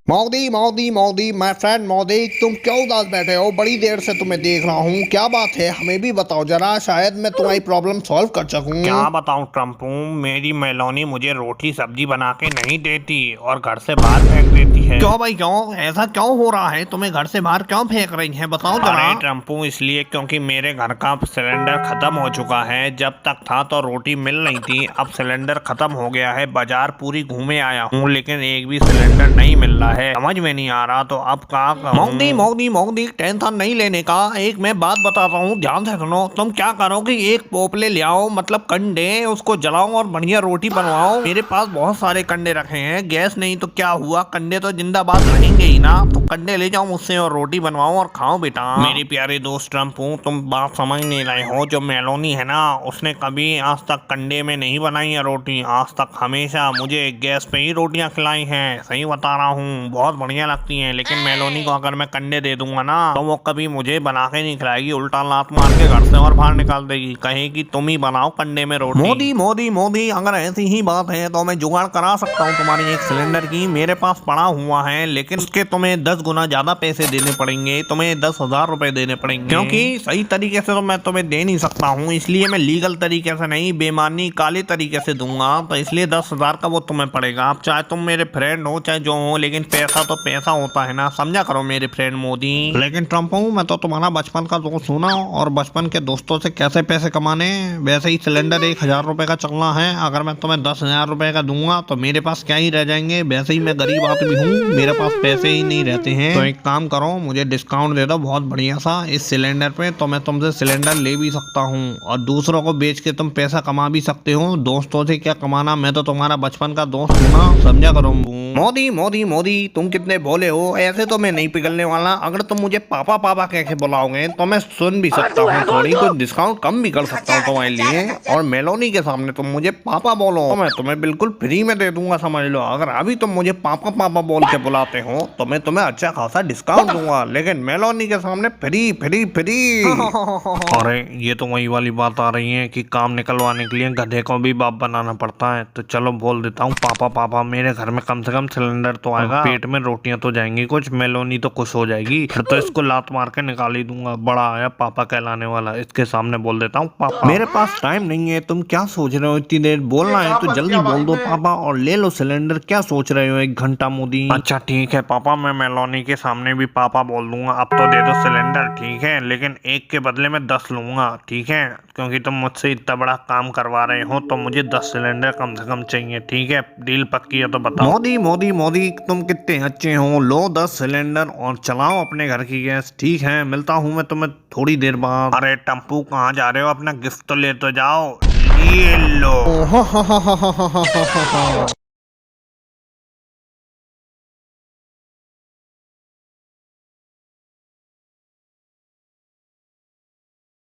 Modi Modi Modi my friend Modi, तुम क्यों उदास बैठे हो? बड़ी देर से तुम्हें देख रहा हूँ, क्या बात है? हमें भी बताओ जरा, शायद मैं तुम्हारी प्रॉब्लम सॉल्व कर सकूँ। क्या बताऊं ट्रम्पू, मेरी मेलोनी मुझे रोटी सब्जी बना के नहीं देती और घर से बाहर फेंक देती है। क्यों भाई, क्यों ऐसा क्यों हो रहा है? तुम्हें घर से बाहर क्यों फेंक रही है, बताओ जरा। अरे ट्रम्पू, इसलिए क्योंकि मेरे घर का सिलेंडर खत्म हो चुका है। जब तक था तो रोटी मिल रही थी, अब सिलेंडर खत्म हो गया है। बाजार पूरी घूमे आया हूँ लेकिन एक भी सिलेंडर नहीं मिल रहा है। समझ में नहीं आ रहा, तो अब क्या करूं? मोदी मोदी मोदी, टेंशन नहीं लेने का। एक मैं बात बताता हूँ, ध्यान से सुनो। तुम क्या करो कि एक पोपले ले आओ, मतलब कंडे, उसको जलाओ और बढ़िया रोटी बनवाओ। मेरे पास बहुत सारे कंडे रखे हैं, गैस नहीं तो क्या हुआ, कंडे तो जिंदाबाद रहेंगे ही ना। तो कंडे ले जाओ मुझसे और रोटी बनवाओ और खाओ बेटा। मेरे प्यारे दोस्त ट्रम्पू, तुम बात समझ नहीं रहे हो। जो मेलोनी है ना, उसने कभी आज तक कंडे में नहीं बनाई है रोटी। आज तक हमेशा मुझे गैस पे ही रोटियां खिलाई हैं। सही बता रहा हूँ, बहुत बढ़िया लगती हैं। लेकिन मेलोनी को अगर मैं कंडे दे दूंगा ना, तो वो कभी मुझे बना के नहीं खिलाएगी, उल्टा लात मार के घर से और बाहर निकाल देगी। कहेगी तुम ही बनाओ कंडे में रोटी। मोदी मोदी मोदी, अगर ऐसी ही बात है तो मैं जुगाड़ करा सकता हूँ तुम्हारी एक सिलेंडर की। मेरे पास पड़ा हुआ है, लेकिन उसके तुम्हें 10 गुना ज्यादा पैसे देने पड़ेंगे। तुम्हें 10,000 रुपए देने पड़ेंगे, क्योंकि सही तरीके से तो मैं तुम्हें दे नहीं सकता हूँ। इसलिए मैं लीगल तरीके से नहीं, बेमानी काले तरीके से दूंगा। तो इसलिए 10,000 का वो तुम्हें पड़ेगा। आप चाहे तुम मेरे फ्रेंड हो चाहे जो हो, लेकिन पैसा तो पैसा होता है ना, समझा करो मेरे फ्रेंड मोदी। लेकिन ट्रम्प हूँ मैं तो तुम्हारा बचपन का दोस्त हूँ ना, और बचपन के दोस्तों से कैसे पैसे कमाने, वैसे ही सिलेंडर 1,000 रुपए का चलना है। अगर मैं तुम्हें 10,000 रुपए का दूंगा तो मेरे पास क्या ही रह जाएंगे। वैसे ही मैं गरीब आदमी हूँ, मेरे पास पैसे ही नहीं रहते हैं। तो एक काम करो, मुझे डिस्काउंट दे दो बहुत बढ़िया सा इस सिलेंडर पे, तो मैं तुमसे सिलेंडर ले भी सकता हूँ और दूसरों को बेच के तुम पैसा कमा भी सकते हो। दोस्तों से क्या कमाना, मैं तो तुम्हारा बचपन का दोस्त हूँ ना, समझा करो। मोदी मोदी मोदी, तुम कितने भोले हो। ऐसे तो मैं नहीं पिघलने वाला। अगर तुम मुझे पापा पापा कह के बुलाओगे तो मैं सुन भी सकता हूँ, थोड़ी कुछ डिस्काउंट कम भी कर सकता हूँ तुम्हारे लिए। और मेलोनी के सामने तुम मुझे पापा बोलो तो मैं तुम्हें बिल्कुल फ्री में दे दूंगा, समझ लो। अगर अभी तुम मुझे पापा पापा बोल के बुलाते हो तो मैं तुम्हें अच्छा खासा डिस्काउंट दूंगा, लेकिन मेलोनी के सामने फ्री फ्री फ्री। अरे ये तो वही वाली बात आ रही है कि काम निकलवाने के लिए गधे को भी बाप बनाना पड़ता है। तो चलो बोल देता हूँ पापा पापा, मेरे घर में कम से कम सिलेंडर तो आएगा, पेट में रोटियां तो जाएंगी, कुछ मेलोनी तो खुश हो जाएगी। फिर तो इसको लात मार के निकाल ही दूंगा। बड़ा आया पापा कहलाने वाला, इसके सामने बोल देता हूँ पापा। मेरे पास टाइम नहीं है, तुम क्या सोच रहे हो? इतनी देर बोलना है तो जल्दी बोल दो पापा और ले लो सिलेंडर। क्या सोच रहे हो 1 घंटा मोदी? अच्छा ठीक है पापा, मैं मेलोनी के सामने भी पापा बोल दूंगा। अब तो दे दो सिलेंडर, ठीक है, लेकिन एक के बदले में 10 लूंगा, ठीक है? क्योंकि तुम मुझसे इतना बड़ा काम करवा रहे हो तो मुझे 10 सिलेंडर कम से कम चाहिए, ठीक है? डील पक्की है तो बताओ। मोदी मोदी मोदी, तुम कितने अच्छे हो। लो 10 सिलेंडर और चलाओ अपने घर की गैस, ठीक है? मिलता हूँ मैं तुम्हें थोड़ी देर बाद। अरे टम्पू, कहाँ जा रहे हो? अपना गिफ्ट तो ले तो जाओ। ये लो।